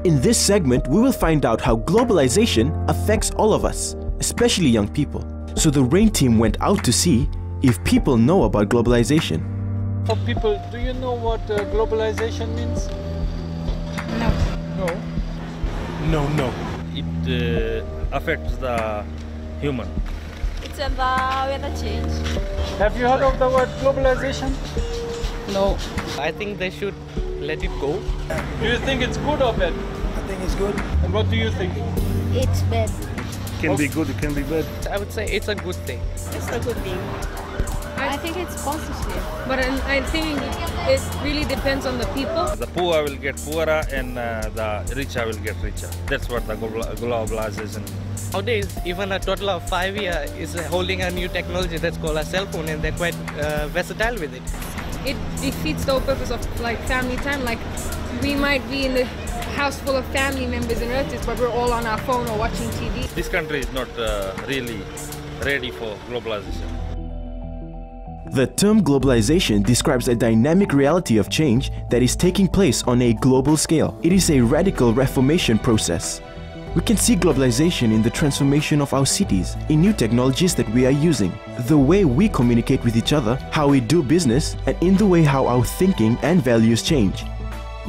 In this segment, we will find out how globalization affects all of us, especially young people. So the RAIN team went out to see if people know about globalization. For people, do you know what globalization means? No. It affects the human. It's about weather change. Have you heard of the word globalization? No. I think they should let it go. Do you think it's good or bad? I think it's good. And what do you think? It's bad. It can be good, it can be bad. I would say it's a good thing. It's a good thing. I think it's positive, but I think it really depends on the people. The poor will get poorer and the richer will get richer. That's what the globalization. Nowadays, even a toddler of 5 years is holding a new technology that's called a cell phone, and they're quite versatile with it. It defeats the whole purpose of like family time. Like we might be in the house full of family members and relatives, but we're all on our phone or watching TV. This country is not really ready for globalization. The term globalization describes a dynamic reality of change that is taking place on a global scale. It is a radical reformation process. We can see globalization in the transformation of our cities, in new technologies that we are using, the way we communicate with each other, how we do business, and in the way how our thinking and values change.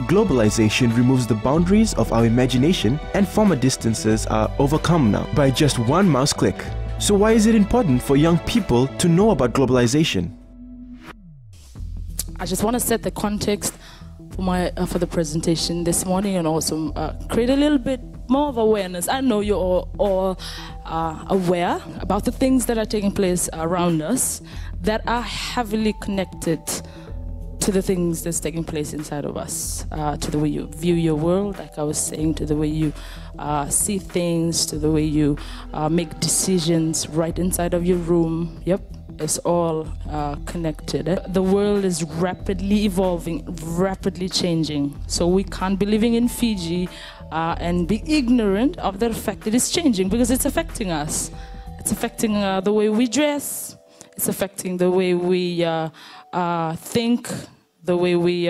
Globalization removes the boundaries of our imagination, and former distances are overcome now by just one mouse click. So why is it important for young people to know about globalization? I just want to set the context for the presentation this morning, and also create a little bit more of awareness. I know you're all aware about the things that are taking place around us that are heavily connected to the things that's taking place inside of us, to the way you view your world, like I was saying, to the way you see things, to the way you make decisions right inside of your room. Yep, it's all connected. The world is rapidly evolving, rapidly changing. So we can't be living in Fiji and be ignorant of the fact that it's changing, because it's affecting us. It's affecting the way we dress. It's affecting the way we think, the way we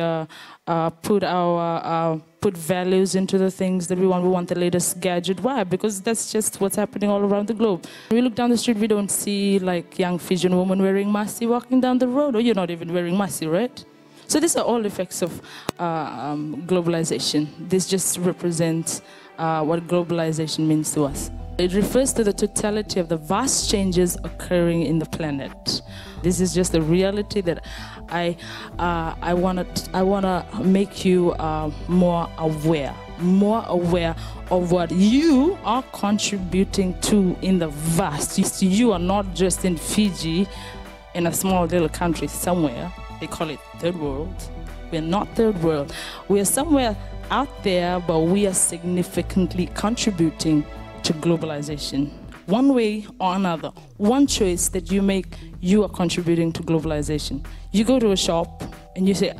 put values into the things that we want. We want the latest gadget. Why? Because that's just what's happening all around the globe. When we look down the street, we don't see like young Fijian woman wearing masi walking down the road, or you're not even wearing masi, right? So these are all effects of globalization. This just represents what globalization means to us. It refers to the totality of the vast changes occurring in the planet. This is just a reality that I wanna make you more aware of what you are contributing to in the vast. You are not just in Fiji, in a small little country somewhere. They call it third world. We're not third world. We are somewhere out there, but we are significantly contributing to globalization. One way or another, one choice that you make, you are contributing to globalization. You go to a shop and you say,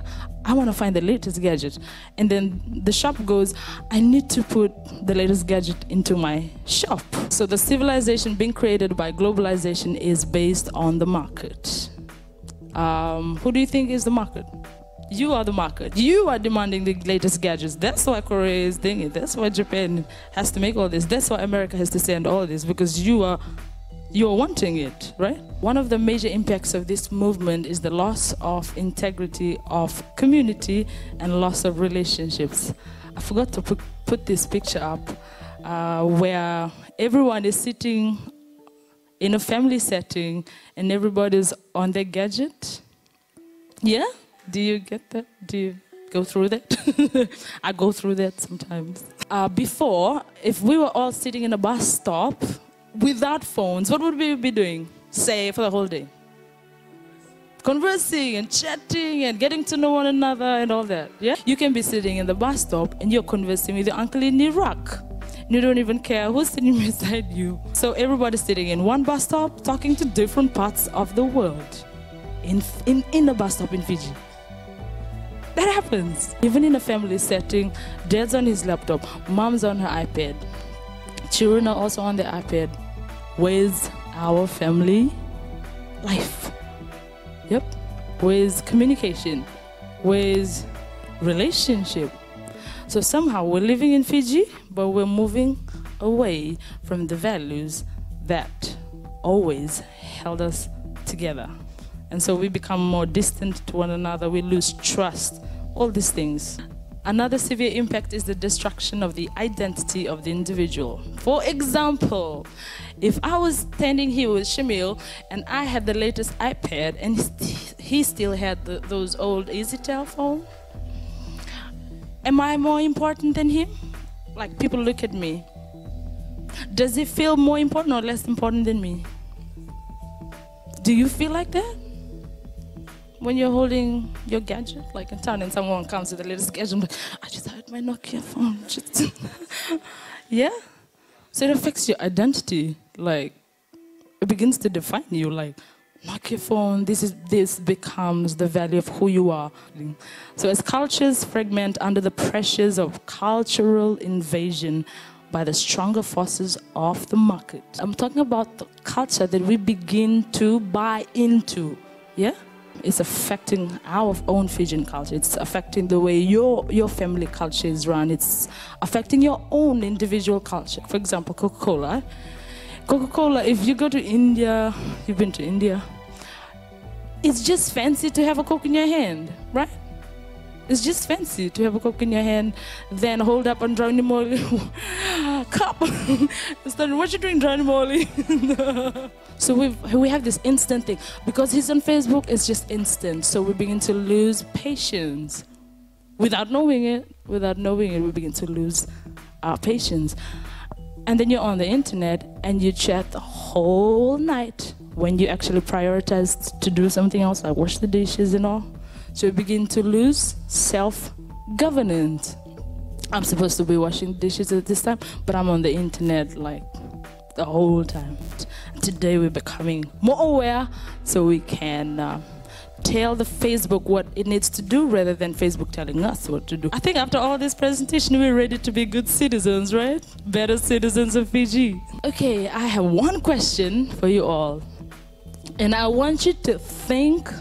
I want to find the latest gadget. And then the shop goes, I need to put the latest gadget into my shop. So the civilization being created by globalization is based on the market. Who do you think is the market? You are the market. You are demanding the latest gadgets. That's why Korea is doing it. That's why Japan has to make all this. That's why America has to send all this, because you are wanting it, right? One of the major impacts of this movement is the loss of integrity of community and loss of relationships. I forgot to put this picture up where everyone is sitting in a family setting and everybody's on their gadget. Yeah? Do you get that? Do you go through that? I go through that sometimes. Before, if we were all sitting in a bus stop without phones, what would we be doing, say, for the whole day? Conversing and chatting and getting to know one another and all that, yeah? You can be sitting in the bus stop and you're conversing with your uncle in Iraq. You don't even care who's sitting beside you. So everybody's sitting in one bus stop talking to different parts of the world in a bus stop in Fiji. That happens. Even in a family setting, dad's on his laptop, mom's on her iPad. Children are also on their iPad. Where's our family life? Yep. Where's communication? Where's relationship? So somehow we're living in Fiji, but we're moving away from the values that always held us together. And so we become more distant to one another, we lose trust, all these things. Another severe impact is the destruction of the identity of the individual. For example, if I was standing here with Shamil and I had the latest iPad and he still had those old EasyTel phones, am I more important than him? Like, people look at me. Does he feel more important or less important than me? Do you feel like that? When you're holding your gadget, like in town, and someone comes with the latest gadget, I'm like, I just had my Nokia phone. Yeah? So it affects your identity. Like, it begins to define you. Like, Nokia phone, this becomes the value of who you are. So as cultures fragment under the pressures of cultural invasion by the stronger forces of the market, I'm talking about the culture that we begin to buy into. Yeah? It's affecting our own Fijian culture. It's affecting the way your family culture is run. It's affecting your own individual culture. For example, Coca-Cola. Coca-Cola, if you go to India, you've been to India, it's just fancy to have a Coke in your hand, right? It's just fancy to have a Coke in your hand, then hold up and drowning molly cup. What you doing, drowning molly? So we have this instant thing. Because he's on Facebook, it's just instant. So we begin to lose patience. Without knowing it, we begin to lose our patience. And then you're on the internet and you chat the whole night when you actually prioritize to do something else, like wash the dishes and all. So you begin to lose self-governance. I'm supposed to be washing dishes at this time, but I'm on the internet like the whole time. Today we're becoming more aware so we can tell the Facebook what it needs to do rather than Facebook telling us what to do. I think after all this presentation, we're ready to be good citizens, right? Better citizens of Fiji. Okay, I have one question for you all. And I want you to think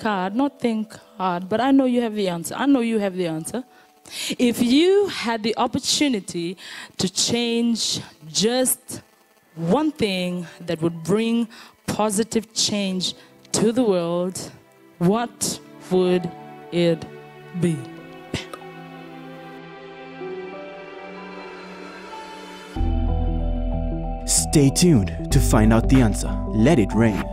hard, not think hard, but I know you have the answer. I know you have the answer. If you had the opportunity to change just one thing that would bring positive change to the world, what would it be? Stay tuned to find out the answer. Let it rain.